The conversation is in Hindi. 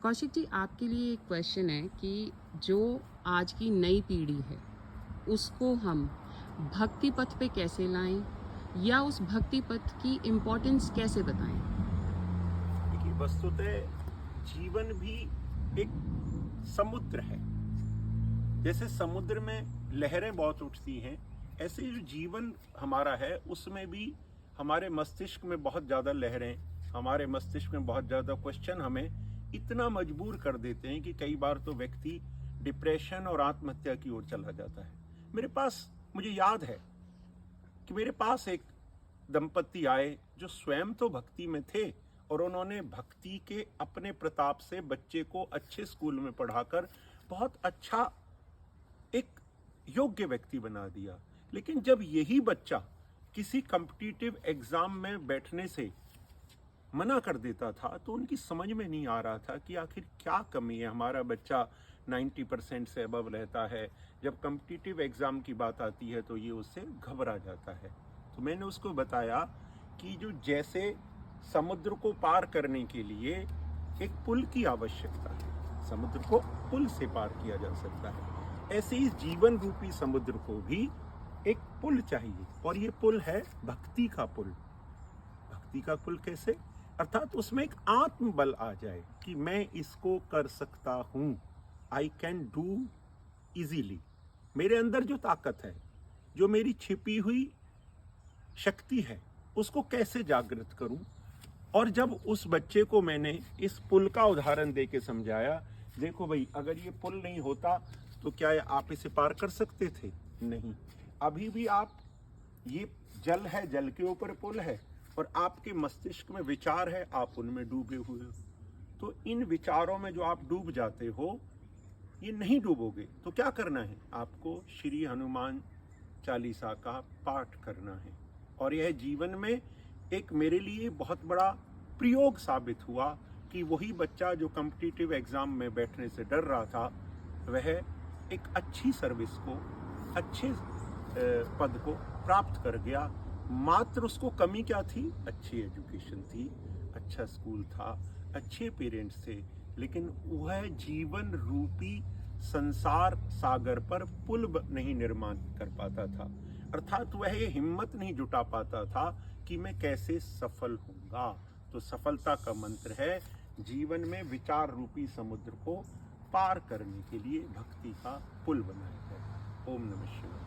कौशिक जी, आपके लिए एक क्वेश्चन है कि जो आज की नई पीढ़ी है, उसको हम भक्ति पथ पे कैसे लाएं या उस भक्ति पथ की इम्पोर्टेंस कैसे बताएं? देखिए, वस्तुतः जीवन भी एक समुद्र है। जैसे समुद्र में लहरें बहुत उठती हैं, ऐसे जो जीवन हमारा है उसमें भी हमारे मस्तिष्क में बहुत ज़्यादा लहरें, हमारे मस्तिष्क में बहुत ज़्यादा क्वेश्चन हमें इतना मजबूर कर देते हैं कि कई बार तो व्यक्ति डिप्रेशन और आत्महत्या की ओर चला जाता है। मुझे याद है कि मेरे पास एक दंपति आए जो स्वयं तो भक्ति में थे और उन्होंने भक्ति के अपने प्रताप से बच्चे को अच्छे स्कूल में पढ़ाकर बहुत अच्छा एक योग्य व्यक्ति बना दिया। लेकिन जब यही बच्चा किसी कॉम्पिटिटिव एग्जाम में बैठने से मना कर देता था तो उनकी समझ में नहीं आ रहा था कि आखिर क्या कमी है। हमारा बच्चा 90% से अबव रहता है, जब कॉम्पिटिटिव एग्जाम की बात आती है तो ये उससे घबरा जाता है। तो मैंने उसको बताया कि जो जैसे समुद्र को पार करने के लिए एक पुल की आवश्यकता है, समुद्र को पुल से पार किया जा सकता है, ऐसे ही जीवन रूपी समुद्र को भी एक पुल चाहिए, और ये पुल है भक्ति का पुल। भक्ति का पुल कैसे? अर्थात उसमें एक आत्मबल आ जाए कि मैं इसको कर सकता हूं, आई कैन डू इजीली। मेरे अंदर जो ताकत है, जो मेरी छिपी हुई शक्ति है, उसको कैसे जागृत करूं। और जब उस बच्चे को मैंने इस पुल का उदाहरण दे के समझाया, देखो भाई, अगर ये पुल नहीं होता तो क्या आप इसे पार कर सकते थे? नहीं। अभी भी आप, ये जल है, जल के ऊपर पुल है, और आपके मस्तिष्क में विचार है, आप उनमें डूबे हुए हो। तो इन विचारों में जो आप डूब जाते हो, ये नहीं डूबोगे तो क्या करना है? आपको श्री हनुमान चालीसा का पाठ करना है। और यह जीवन में एक मेरे लिए बहुत बड़ा प्रयोग साबित हुआ कि वही बच्चा जो कॉम्पिटिटिव एग्जाम में बैठने से डर रहा था, वह एक अच्छी सर्विस को, अच्छे पद को प्राप्त कर गया। मात्र उसको कमी क्या थी? अच्छी एजुकेशन थी, अच्छा स्कूल था, अच्छे पेरेंट्स थे, लेकिन वह जीवन रूपी संसार सागर पर पुल नहीं निर्माण कर पाता था। अर्थात वह ये हिम्मत नहीं जुटा पाता था कि मैं कैसे सफल होऊंगा। तो सफलता का मंत्र है जीवन में विचार रूपी समुद्र को पार करने के लिए भक्ति का पुल बनाया है। ओम नमः शिवाय।